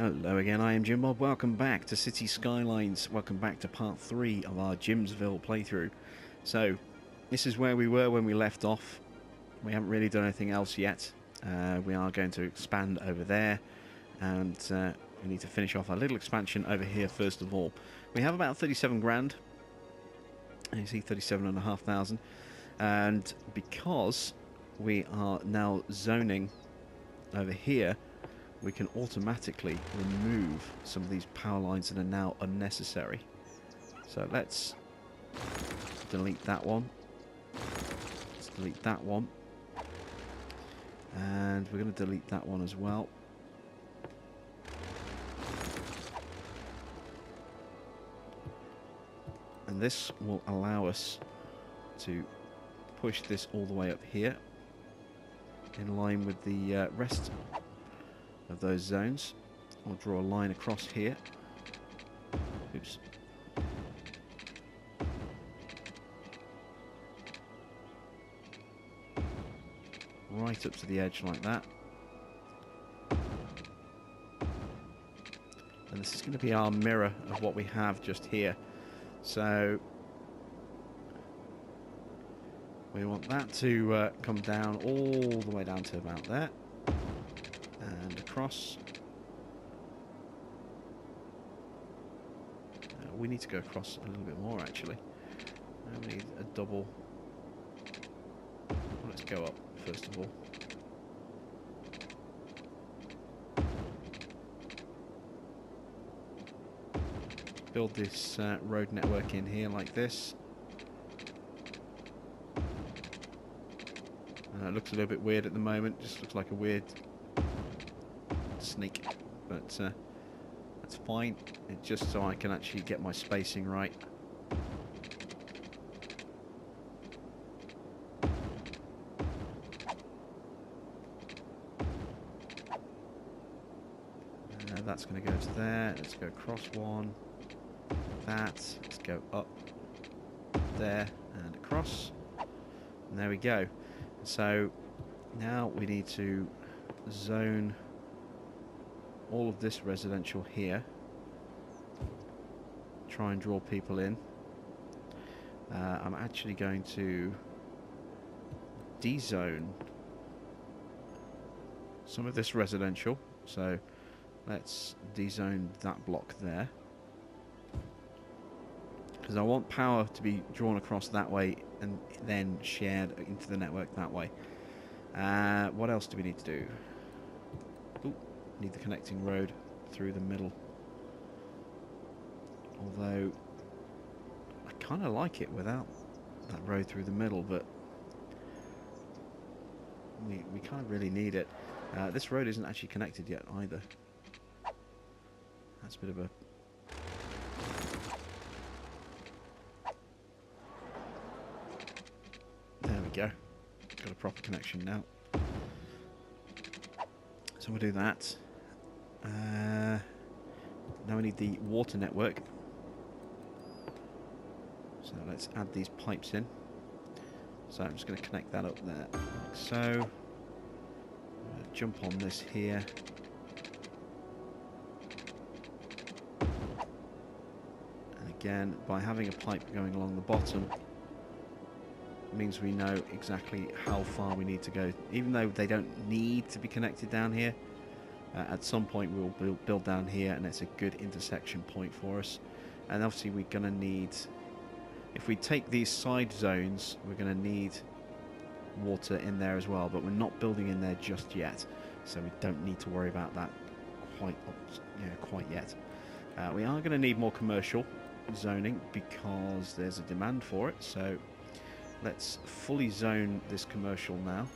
Hello again, I am Jim Bob. Welcome back to City Skylines. Welcome back to part 3 of our Jimsville playthrough. So, this is where we were when we left off. We haven't really done anything else yet. We are going to expand over there, and we need to finish off our little expansion over here first of all. We have about 37 grand. And you see 37,500. And because we are now zoning over here, we can automatically remove some of these power lines that are now unnecessary. So let's delete that one. Let's delete that one. And we're going to delete that one as well. And this will allow us to push this all the way up here in line with the rest of those zones. I'll draw a line across here. Oops. Right up to the edge like that. And this is going to be our mirror of what we have just here. So we want that to come down all the way down to about there. And across. We need to go across a little bit more actually. We need a double. Well, let's go up first of all. Build this road network in here like this. It looks a little bit weird at the moment, just looks like a weird snake, but that's fine. It's just so I can actually get my spacing right. That's going to go to there. Let's go across one. That. Let's go up there and across. And there we go. So now we need to zone all of this residential here. Try and draw people in. I'm actually going to dezone some of this residential. So let's dezone that block there. Because I want power to be drawn across that way and then shared into the network that way. What else do we need to do? Ooh, need the connecting road through the middle. Although I kind of like it without that road through the middle, but we kind of really need it. This road isn't actually connected yet either. That's a bit of a... There we go. Got a proper connection now. So we'll do that. Now we need the water network. So let's add these pipes in. So I'm just going to connect that up there, like so. Jump on this here. And again, by having a pipe going along the bottom, means we know exactly how far we need to go. Even though they don't need to be connected down here, at some point we'll build down here, and it's a good intersection point for us. And obviously we're going to need, if we take these side zones, we're going to need water in there as well, but we're not building in there just yet, so we don't need to worry about that quite yet. We are going to need more commercial zoning because there's a demand for it, so let's fully zone this commercial now.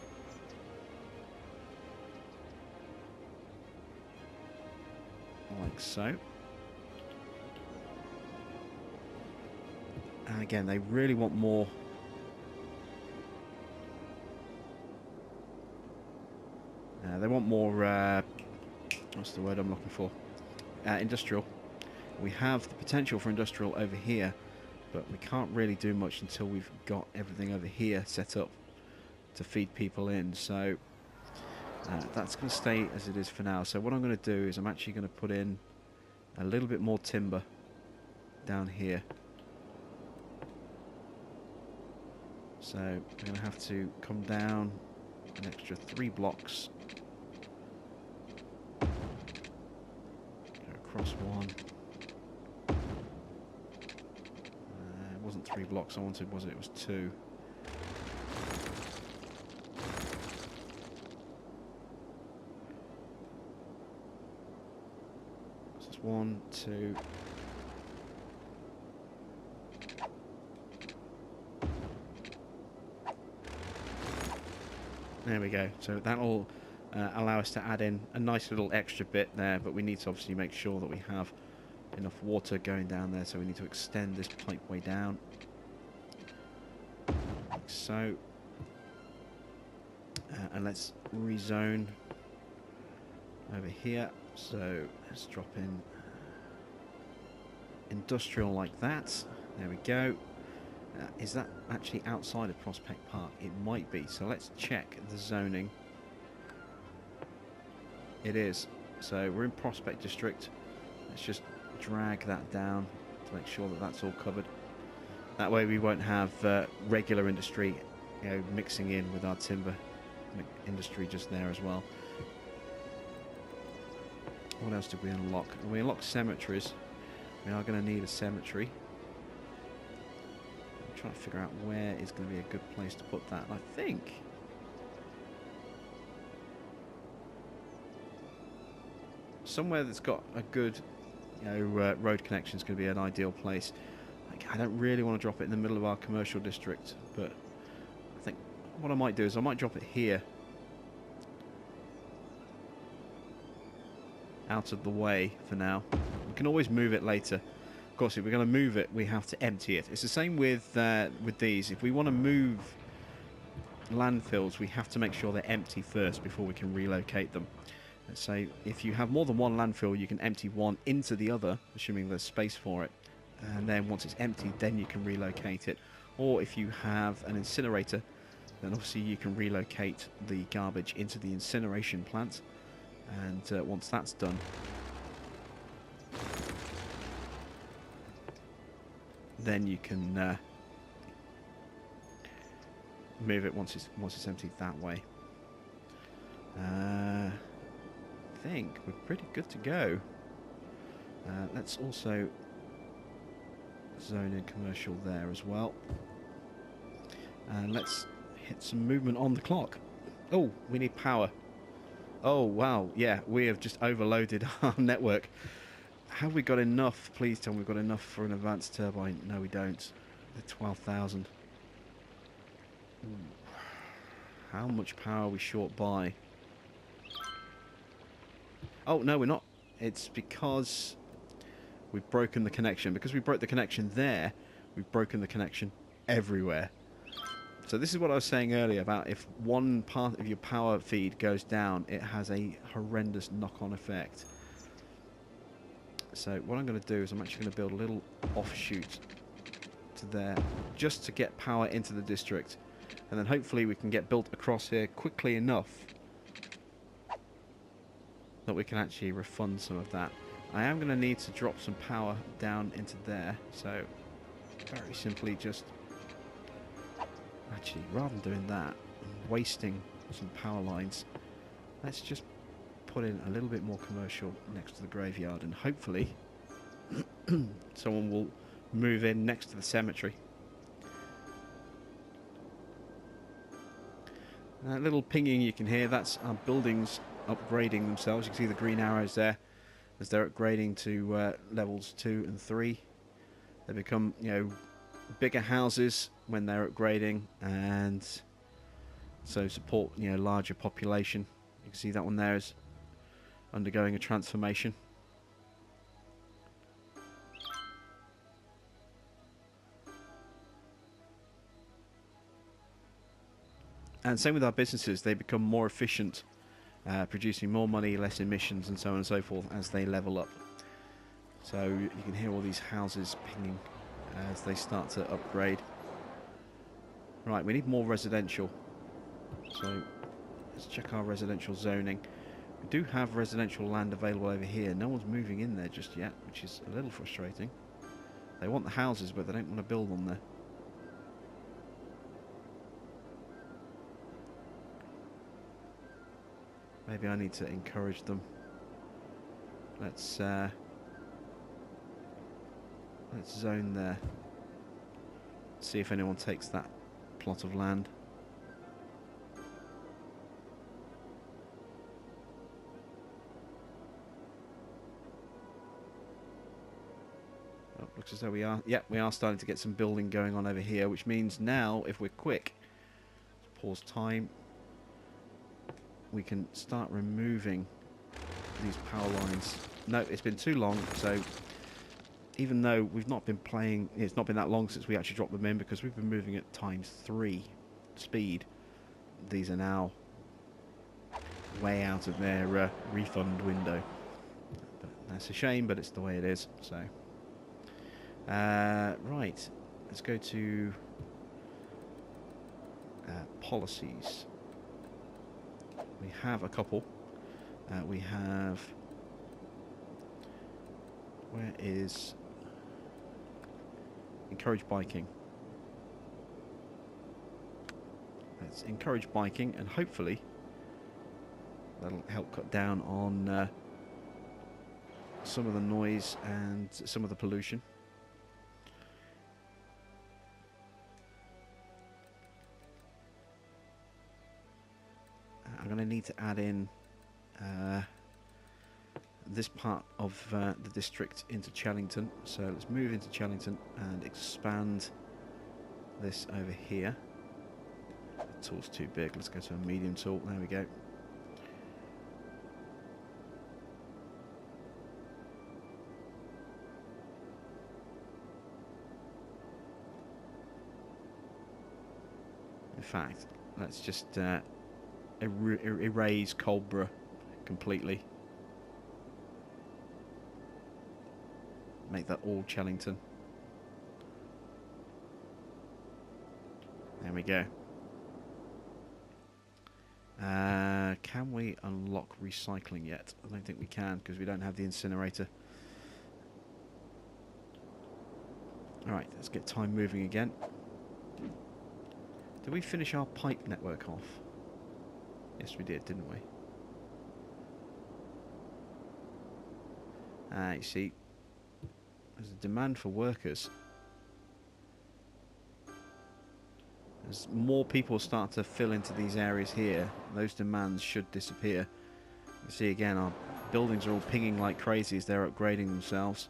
Like so. And again, they really want more. They want more, what's the word I'm looking for? Industrial. We have the potential for industrial over here, but we can't really do much until we've got everything over here set up to feed people in. So That's going to stay as it is for now. So what I'm going to do is I'm actually going to put in a little bit more timber down here. So I'm going to have to come down an extra 3 blocks. Go across 1. It wasn't 3 blocks I wanted, was it? It was 2. So it's 1, 2. There we go. So that'll allow us to add in a nice little extra bit there, but we need to obviously make sure that we have enough water going down there, so we need to extend this pipeway down. Like so. And let's rezone over here. So let's drop in industrial like that. There we go. Is that actually outside of Prospect Park? It might be. So let's check the zoning. It is. So we're in Prospect District. Let's just drag that down to make sure that that's all covered. That way we won't have regular industry, you know, mixing in with our timber industry just there as well. What else did we unlock? We unlocked cemeteries. We are going to need a cemetery. I'm trying to figure out where is going to be a good place to put that. I think somewhere that's got a good, you know, road connection is going to be an ideal place. Like, I don't really want to drop it in the middle of our commercial district, but I think what I might do is I might drop it here, out of the way for now. We can always move it later. Of course, if we're going to move it, we have to empty it. It's the same with these. If we want to move landfills, we have to make sure they're empty first before we can relocate them. Let's say if you have more than one landfill, you can empty one into the other, assuming there's space for it. And then once it's empty, then you can relocate it. Or if you have an incinerator, then obviously you can relocate the garbage into the incineration plant. And once that's done, then you can move it once it's emptied that way. I think we're pretty good to go. Let's also zone in commercial there as well. And let's hit some movement on the clock. Oh, we need power. Oh, wow. Yeah, we have just overloaded our network. Have we got enough? Please tell me we've got enough for an advanced turbine. No, we don't. The 12,000. How much power are we short by? Oh, no, we're not. It's because we've broken the connection. Because we broke the connection there, we've broken the connection everywhere. So this is what I was saying earlier about if one part of your power feed goes down, it has a horrendous knock-on effect. So what I'm going to do is I'm actually going to build a little offshoot to there, just to get power into the district. And then hopefully we can get built across here quickly enough that we can actually refund some of that. I am going to need to drop some power down into there. So very simply just... Actually, rather than doing that and wasting some power lines, let's just put in a little bit more commercial next to the graveyard, and hopefully someone will move in next to the cemetery. That little pinging you can hear, that's our buildings upgrading themselves. You can see the green arrows there as they're upgrading to levels 2 and 3. They become, you know, bigger houses when they're upgrading, and so support, you know, larger population. You can see that one there is undergoing a transformation. And same with our businesses, they become more efficient, producing more money, less emissions, and so on and so forth as they level up. So you can hear all these houses pinging as they start to upgrade. Right, we need more residential. So Let's check our residential zoning. We do have residential land available over here. No one's moving in there just yet, which is a little frustrating. They want the houses, but they don't want to build on there. Maybe I need to encourage them. Let's zone there. See if anyone takes that plot of land. Oh, looks as though we are. Yep, we are starting to get some building going on over here, which means now, if we're quick, pause time, we can start removing these power lines. No, it's been too long, so even though we've not been playing, it's not been that long since we actually dropped them in, because we've been moving at ×3 speed. These are now way out of their refund window. But that's a shame, but it's the way it is. So, right, let's go to policies. We have a couple. We have... Where is... Encourage biking. Let's encourage biking, and hopefully that'll help cut down on some of the noise and some of the pollution. I'm going to need to add in this part of the district into Chellington. So let's move into Chellington and expand this over here. The tool's too big. Let's go to a medium tool. There we go. In fact, let's just erase Coldborough completely. Make that all Chellington. There we go. Can we unlock recycling yet? I don't think we can, because we don't have the incinerator. Alright, let's get time moving again. Did we finish our pipe network off? Yes, we did, didn't we? You see, there's a demand for workers. As more people start to fill into these areas here, those demands should disappear. You see again, our buildings are all pinging like crazy as they're upgrading themselves.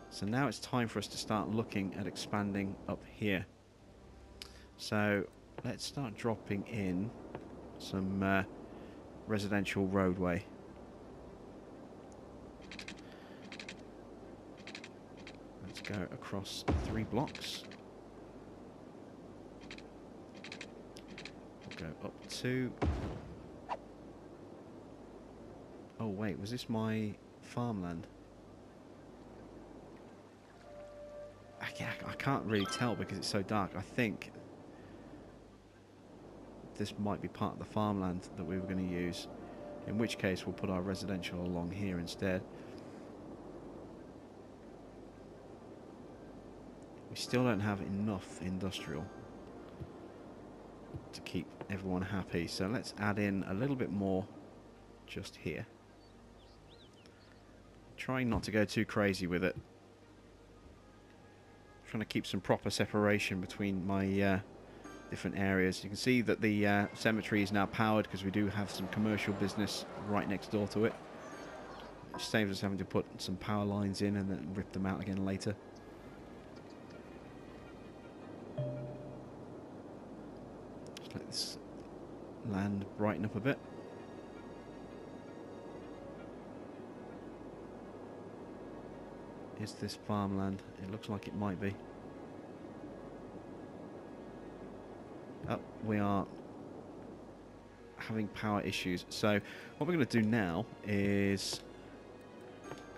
So now it's time for us to start looking at expanding up here. So let's start dropping in some residential roadway. Let's go across 3 blocks. We'll go up 2. Oh wait, was this my farmland? I can't really tell because it's so dark. I think this might be part of the farmland that we were going to use, in which case we'll put our residential along here instead. We still don't have enough industrial to keep everyone happy, so let's add in a little bit more just here. Trying not to go too crazy with it. Trying to keep some proper separation between my different areas. You can see that the cemetery is now powered because we do have some commercial business right next door to it, which saves us having to put some power lines in and then rip them out again later. Just let this land brighten up a bit. Is this farmland? It looks like it might be. Oh, we are having power issues. So what we're going to do now is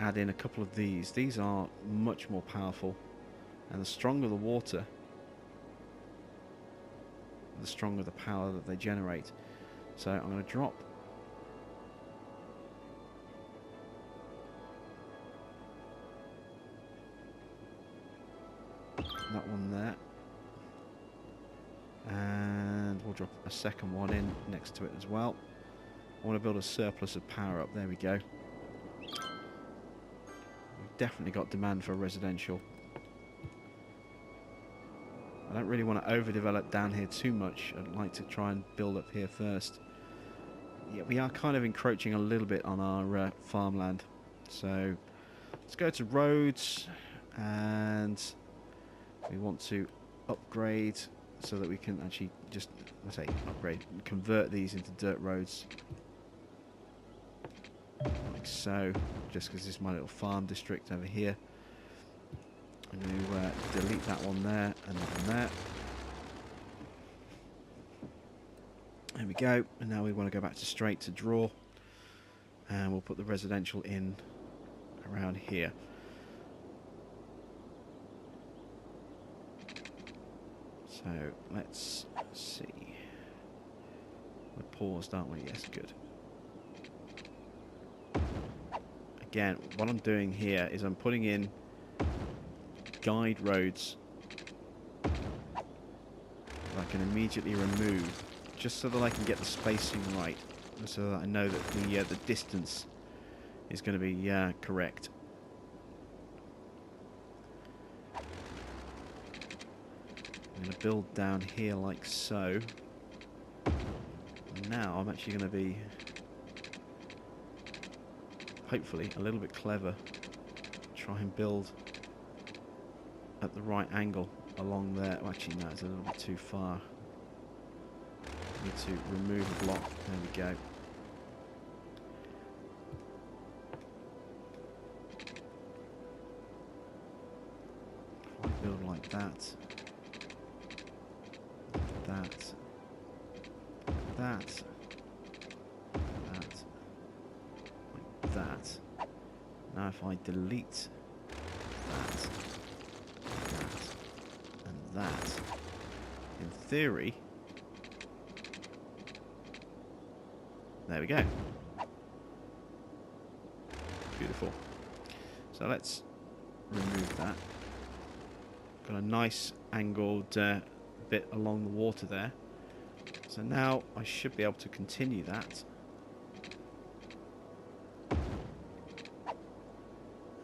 add in a couple of these. These are much more powerful, and the stronger the water, the stronger the power that they generate. So I'm going to drop that one there, and we'll drop a second one in next to it as well. I want to build a surplus of power up. There we go. We've definitely got demand for residential. I don't really want to overdevelop down here too much. I'd like to try and build up here first. Yeah, we are kind of encroaching a little bit on our farmland. So let's go to roads, and we want to upgrade so that we can actually just, let's say upgrade, convert these into dirt roads. Like so, just because this is my little farm district over here. I'm going to delete that one there and that one there. There we go. And now we want to go back to straight to draw. And we'll put the residential in around here. So let's see. We're paused, aren't we? Yes, good. Again, what I'm doing here is I'm putting in guide roads that I can immediately remove, just so that I can get the spacing right, so that I know that the distance is going to be correct. I'm going to build down here like so. And now I'm actually going to be, hopefully, a little bit clever. Try and build at the right angle along there. Well, actually, no, it's a little bit too far. Need to remove a block. There we go. If I build like that, that, that, that, like that. Now if I delete that, that, in theory, there we go. Beautiful. So let's remove that. Got a nice angled bit along the water there. So now I should be able to continue that.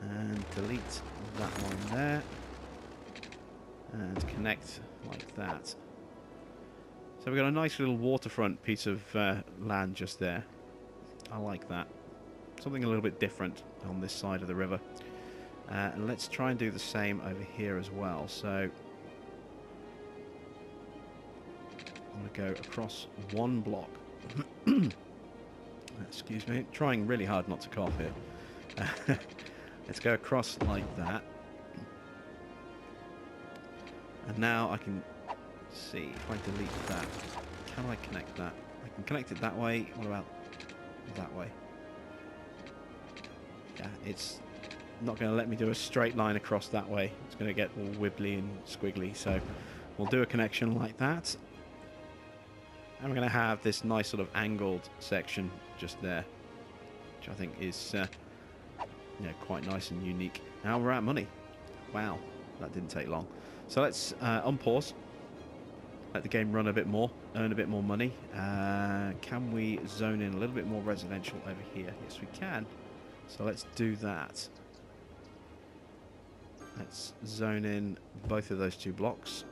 And delete that one there. And connect like that. So we've got a nice little waterfront piece of land just there. I like that. Something a little bit different on this side of the river. And let's try and do the same over here as well. So I'm going to go across one block. Excuse me, trying really hard not to cough here. Let's go across like that. And now I can see if I delete that, can I connect that? I can connect it that way. What about that way? Yeah, it's not going to let me do a straight line across that way. It's going to get all wibbly and squiggly. So we'll do a connection like that. And we're going to have this nice sort of angled section just there, which I think is quite nice and unique. Now we're out of money. Wow, that didn't take long. So let's unpause, let the game run a bit more, earn a bit more money. Can we zone in a little bit more residential over here? Yes, we can. So let's do that. Let's zone in both of those two blocks.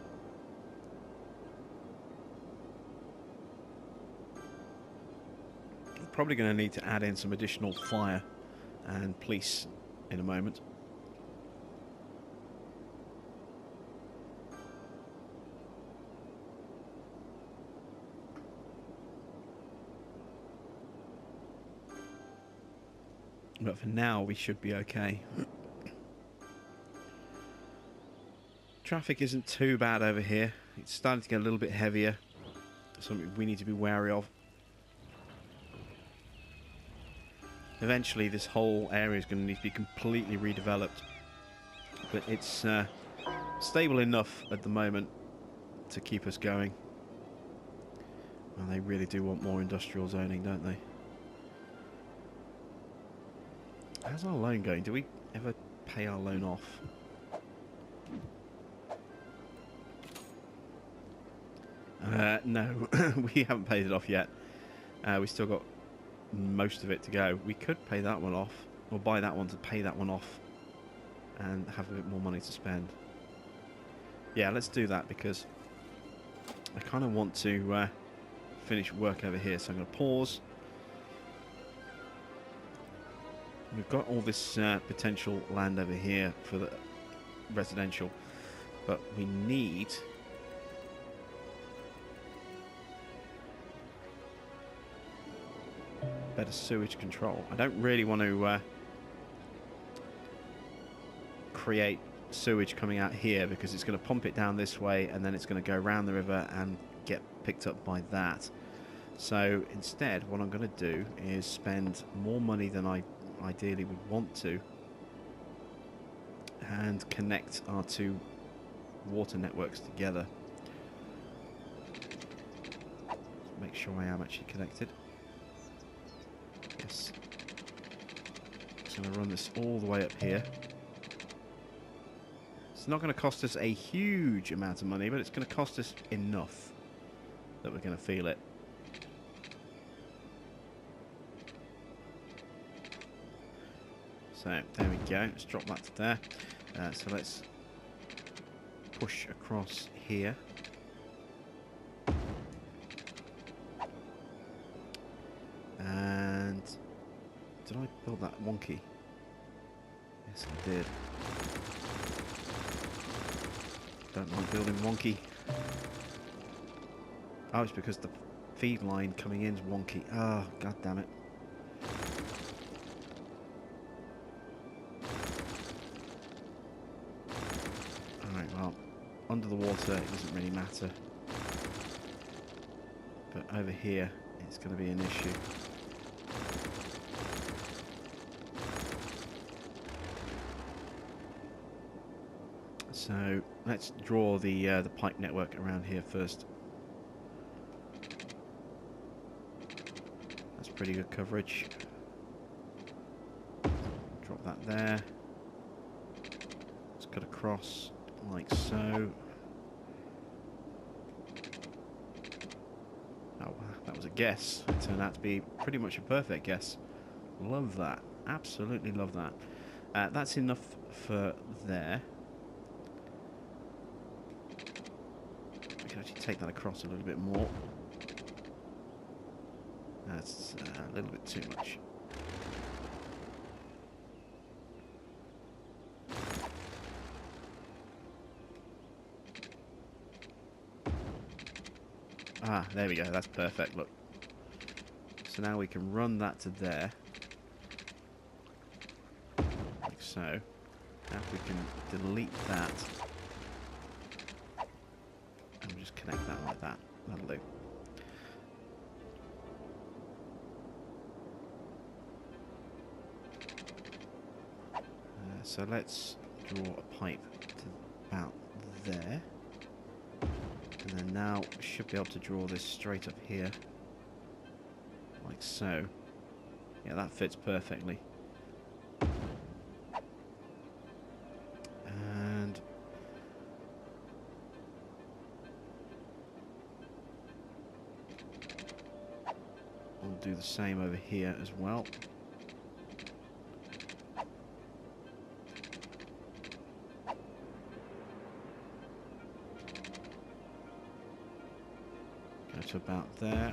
I'm probably going to need to add in some additional fire and police in a moment. But for now, we should be okay. Traffic isn't too bad over here. It's starting to get a little bit heavier. Something we need to be wary of. eventually this whole area is going to need to be completely redeveloped. But it's stable enough at the moment to keep us going. Well, they really do want more industrial zoning, don't they? How's our loan going? Do we ever pay our loan off? No, we haven't paid it off yet. We still got most of it to go. We could pay that one off, or buy that one to pay that one off, and have a bit more money to spend. Yeah, let's do that, because I kind of want to finish work over here. So I'm going to pause. We've got all this potential land over here for the residential, but we need better sewage control. I don't really want to create sewage coming out here, because it's going to pump it down this way and then it's going to go around the river and get picked up by that. So instead, what I'm going to do is spend more money than I ideally would want to, and connect our two water networks together. Make sure I am actually connected. Yes. So I'm going to run this all the way up here. It's not going to cost us a huge amount of money, but it's going to cost us enough that we're going to feel it. So there we go. Let's drop that to there. So let's push across here. And did I build that wonky? Yes, I did. Don't like building wonky. Oh, it's because the feed line coming in is wonky. Oh, god damn it. Alright, well, under the water it doesn't really matter. But over here it's going to be an issue. So let's draw the pipe network around here first. That's pretty good coverage. Drop that there. Let's cut across like so. Oh, that was a guess. It turned out to be pretty much a perfect guess. Love that. Absolutely love that. That's enough for there. We can actually take that across a little bit more. That's a little bit too much. Ah, there we go. That's perfect. Look. So now we can run that to there. Like so. Now we can delete that. And we'll just connect that like that. That'll do. So let's draw a pipe to about there. And then now we should be able to draw this straight up here. Like so. Yeah, that fits perfectly. And we'll do the same over here as well. To about there.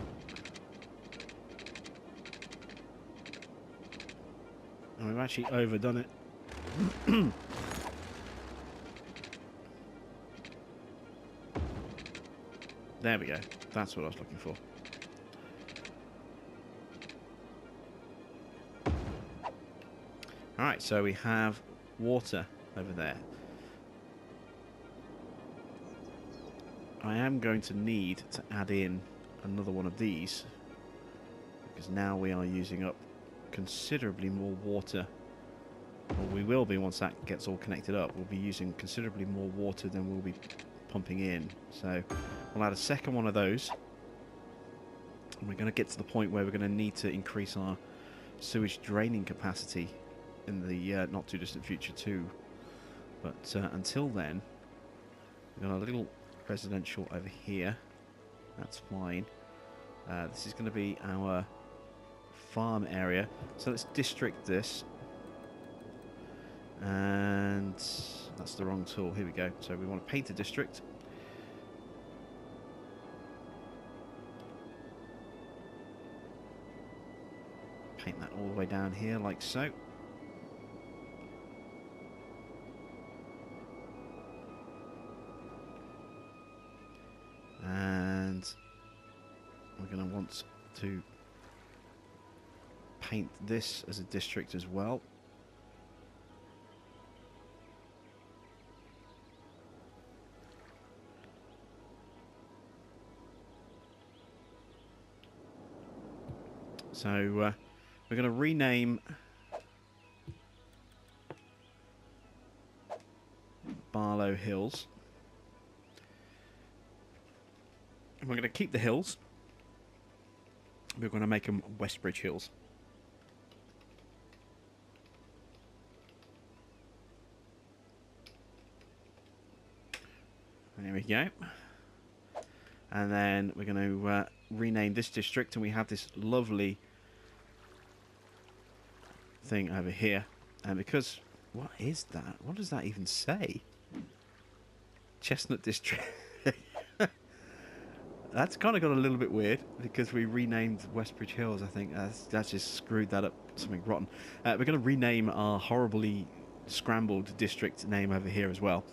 And we've actually overdone it. There we go. That's what I was looking for. Alright, so we have water over there. I am going to need to add in another one of these, because now we are using up considerably more water. Or we will be once that gets all connected up. We'll be using considerably more water than we'll be pumping in. So we'll add a second one of those. And we're going to get to the point where we're going to need to increase our sewage draining capacity in the not too distant future too. But until then, we've got a little residential over here. That's fine. This is going to be our farm area. So let's district this. And that's the wrong tool. Here we go. So we want to paint a district. Paint that all the way down here like so. And we're going to want to paint this as a district as well. So we're going to rename Barlow Hills. And we're going to keep the hills. We're going to make them Westbridge Hills. There we go. And then we're going to rename this district, and we have this lovely thing over here. And because, what is that? What does that even say? Chestnut District. That's kind of got a little bit weird because we renamed Westbridge Hills. I think that's just screwed that up, something rotten. We're going to rename our horribly scrambled district name over here as well.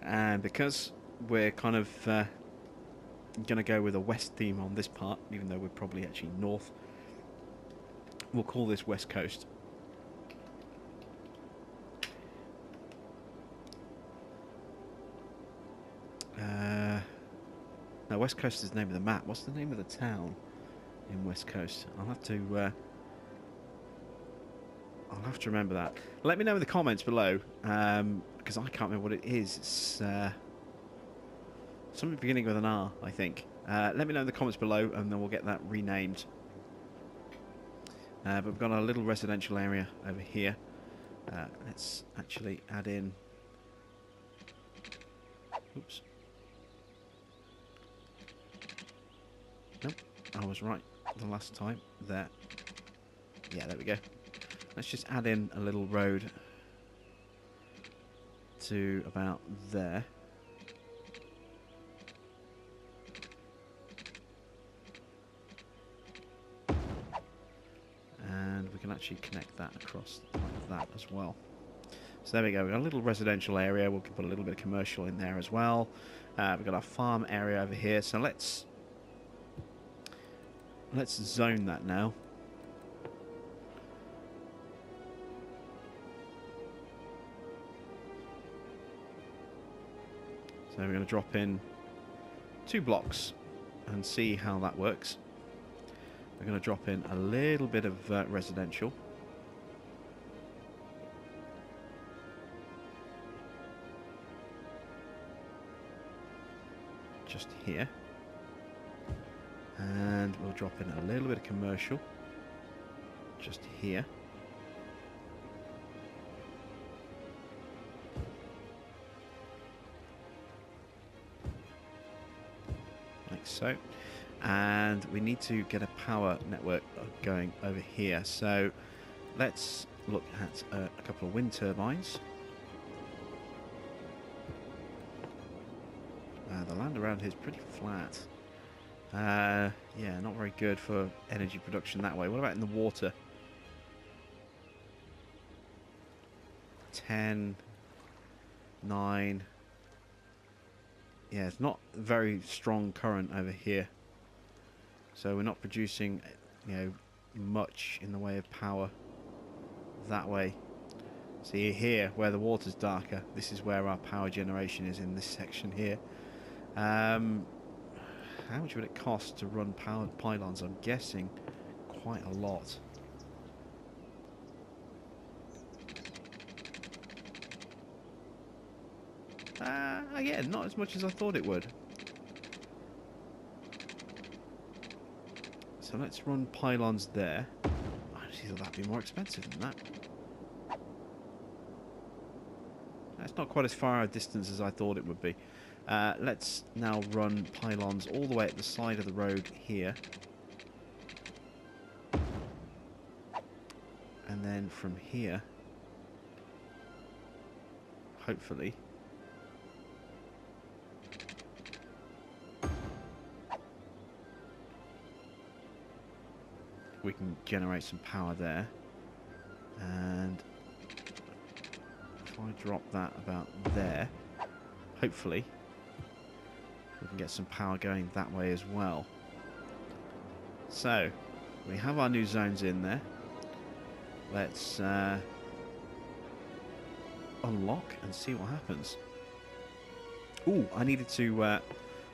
And because we're kind of going to go with a west theme on this part, even though we're probably actually north, we'll call this West Coast. No, West Coast is the name of the map. What's the name of the town in West Coast? I'll have to remember that. Let me know in the comments below, because I can't remember what it is. It's something beginning with an R, I think. Let me know in the comments below, and then we'll get that renamed. But we've got a little residential area over here. Let's actually add in... Oops. Nope, I was right the last time. There. Yeah, there we go. Let's just add in a little road to about there. And we can actually connect that across like that as well. So there we go. We've got a little residential area. We'll put a little bit of commercial in there as well. We've got our farm area over here. So let's zone that now. So we're going to drop in 2 blocks and see how that works. We're going to drop in a little bit of residential. Just here. And we'll drop in a little bit of commercial just here. Like so. And we need to get a power network going over here. So let's look at a couple of wind turbines. The land around here is pretty flat. Yeah, not very good for energy production that way. What about in the water? 10, 9. Yeah, it's not very strong current over here. So we're not producing, you know, much in the way of power that way. See here, where the water's darker, this is where our power generation is, in this section here. How much would it cost to run powered pylons? I'm guessing quite a lot. Yeah, not as much as I thought it would. So let's run pylons there. I actually thought that'd be more expensive than that. That's not quite as far a distance as I thought it would be. Let's now run pylons all the way at the side of the road here. And then from here, hopefully, we can generate some power there. And if I drop that about there, hopefully we can get some power going that way as well. So we have our new zones in there. Let's unlock and see what happens. Ooh, I needed to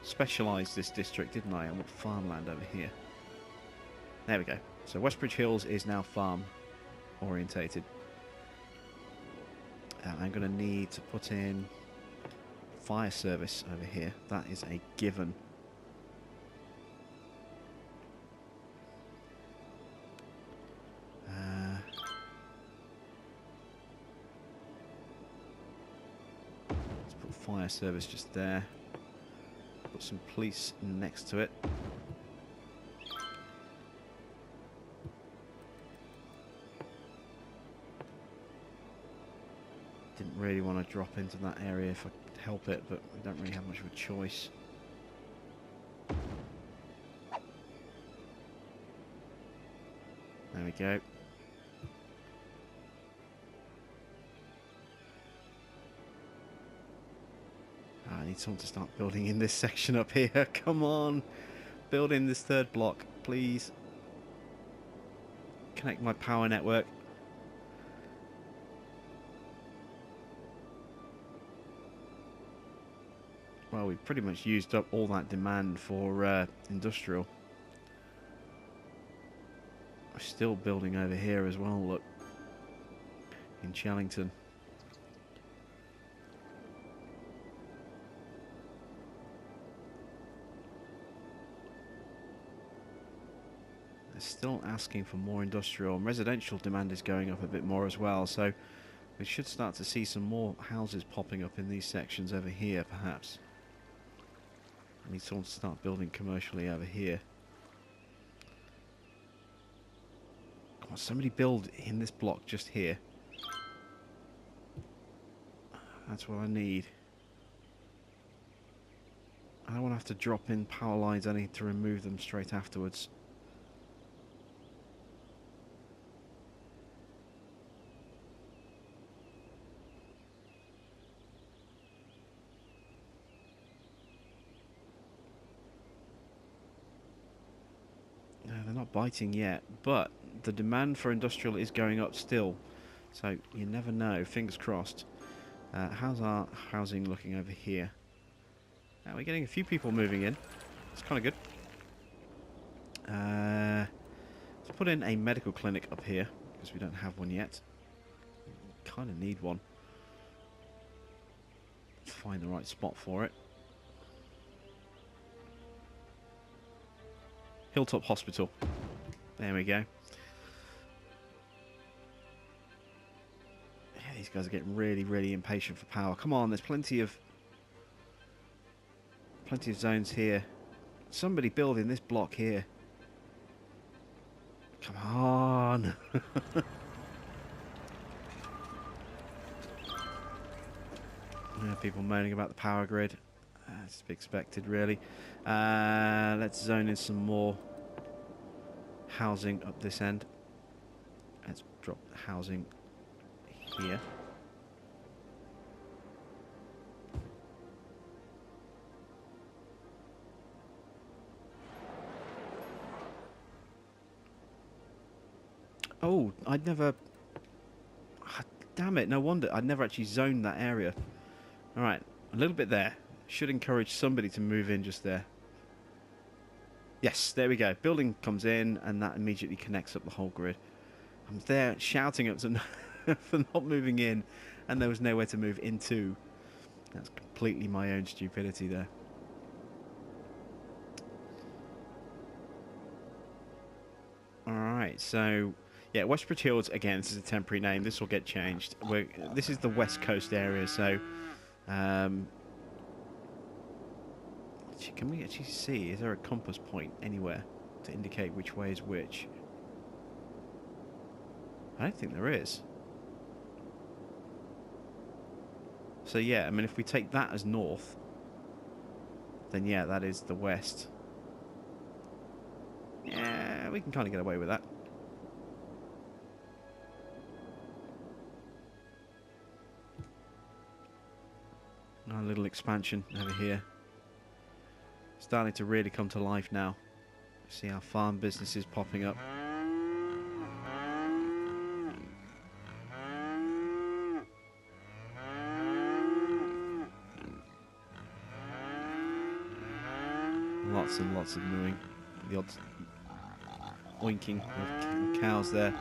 specialise this district, didn't I? I want farmland over here. There we go. So Westbridge Hills is now farm orientated. I'm going to need to put in fire service over here. That is a given. Let's put fire service just there. Put some police next to it. Didn't really want to drop into that area if I could help it, but we don't really have much of a choice. There we go. I need someone to start building in this section up here. Come on. Build in this third block, please. Connect my power network. Well, we've pretty much used up all that demand for industrial. We're still building over here as well, look. In Chellington. They're still asking for more industrial, and residential demand is going up a bit more as well, so we should start to see some more houses popping up in these sections over here, perhaps. I need someone to start building commercially over here. Come on, somebody build in this block just here. That's what I need. I don't want to have to drop in power lines. I need to remove them straight afterwards. They're not biting yet, but the demand for industrial is going up still, so you never know. Fingers crossed. How's our housing looking over here? We're getting a few people moving in. It's kind of good. Let's put in a medical clinic up here because we don't have one yet. Kind of need one. Find the right spot for it. Hilltop Hospital. There we go. Yeah, these guys are getting really, really impatient for power. Come on, there's plenty of zones here. Somebody build in this block here. Come on. Yeah, people moaning about the power grid. That's to be expected, really. Let's zone in some more housing up this end. Let's drop the housing here. Oh, I'd never... Ah, damn it, no wonder. I'd never actually zoned that area. Alright, a little bit there. Should encourage somebody to move in just there. Yes, there we go. Building comes in and that immediately connects up the whole grid. I'm there shouting at them for not moving in, and there was nowhere to move into. That's completely my own stupidity there. Alright, so yeah, Westbridge Hills, again, this is a temporary name. This will get changed. This is the West Coast area, so can we actually see, is there a compass point anywhere to indicate which way is which? I don't think there is. So yeah, I mean, if we take that as north, then yeah, that is the west. Yeah, we can kind of get away with that. Our little expansion over here. Starting to really come to life now. See our farm businesses popping up. Lots and lots of mooing. The odd oinking of cows there.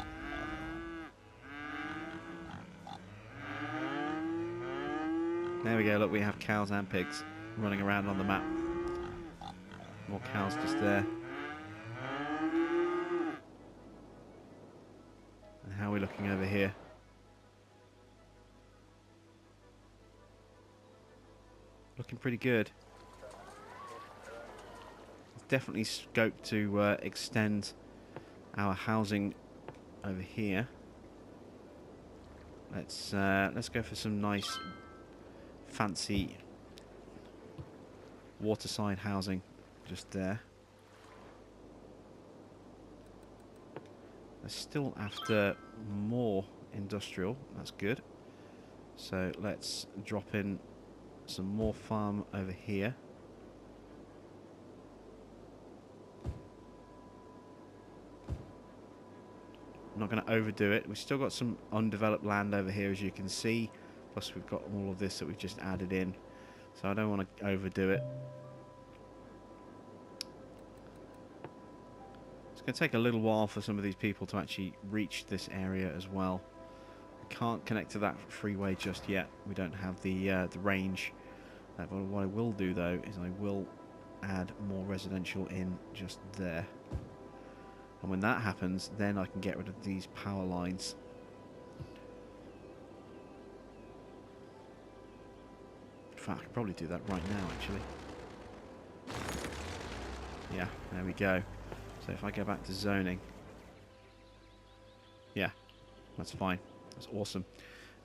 There we go, look, we have cows and pigs running around on the map. More cows just there. And how are we looking over here? Looking pretty good. Definitely scope to extend our housing over here. Let's go for some nice fancy waterside housing just there. They're still after more industrial, that's good. So let's drop in some more farm over here. I'm not going to overdo it. We've still got some undeveloped land over here, as you can see. Plus we've got all of this that we've just added in. So I don't want to overdo it. It's going to take a little while for some of these people to actually reach this area as well. I can't connect to that freeway just yet. We don't have the range. But what I will do, though, is I will add more residential in just there. And when that happens, then I can get rid of these power lines. In fact, I could probably do that right now, actually. Yeah, there we go. So if I go back to zoning, yeah, that's fine. That's awesome.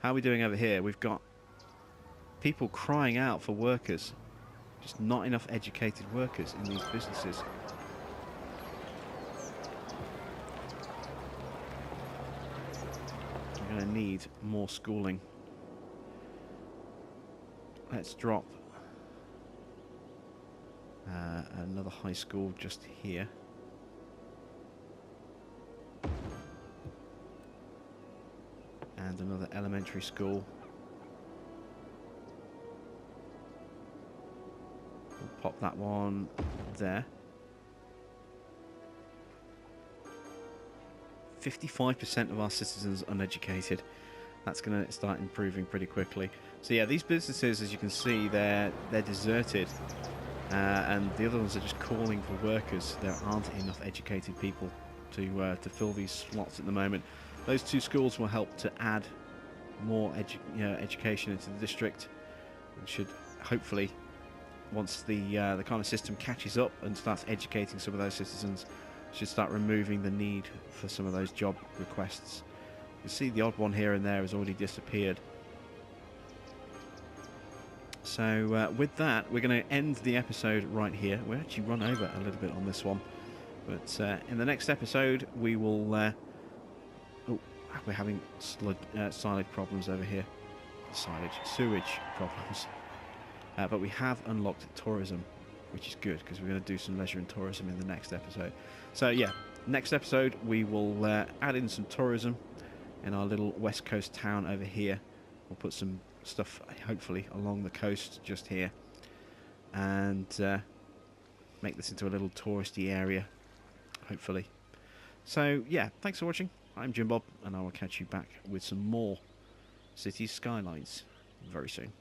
How are we doing over here? We've got people crying out for workers. Just not enough educated workers in these businesses. We're going to need more schooling. Let's drop another high school just here. And another elementary school. We'll pop that one there. 55% of our citizens uneducated. That's going to start improving pretty quickly. So yeah, these businesses, as you can see, they're deserted, and the other ones are just calling for workers. There aren't enough educated people to fill these slots at the moment. Those two schools will help to add more education into the district, and should hopefully, once the kind of system catches up and starts educating some of those citizens, should start removing the need for some of those job requests. You see the odd one here and there has already disappeared. So with that, we're going to end the episode right here. We'll actually run over a little bit on this one. But in the next episode, we will... oh, we're having silage problems over here. Sewage problems. But we have unlocked tourism, which is good, because we're going to do some leisure and tourism in the next episode. So yeah, next episode we will add in some tourism in our little west coast town over here. We'll put some stuff, hopefully, along the coast just here, and make this into a little touristy area, hopefully. So yeah, thanks for watching. I'm Jim Bob, and I will catch you back with some more City Skylines very soon.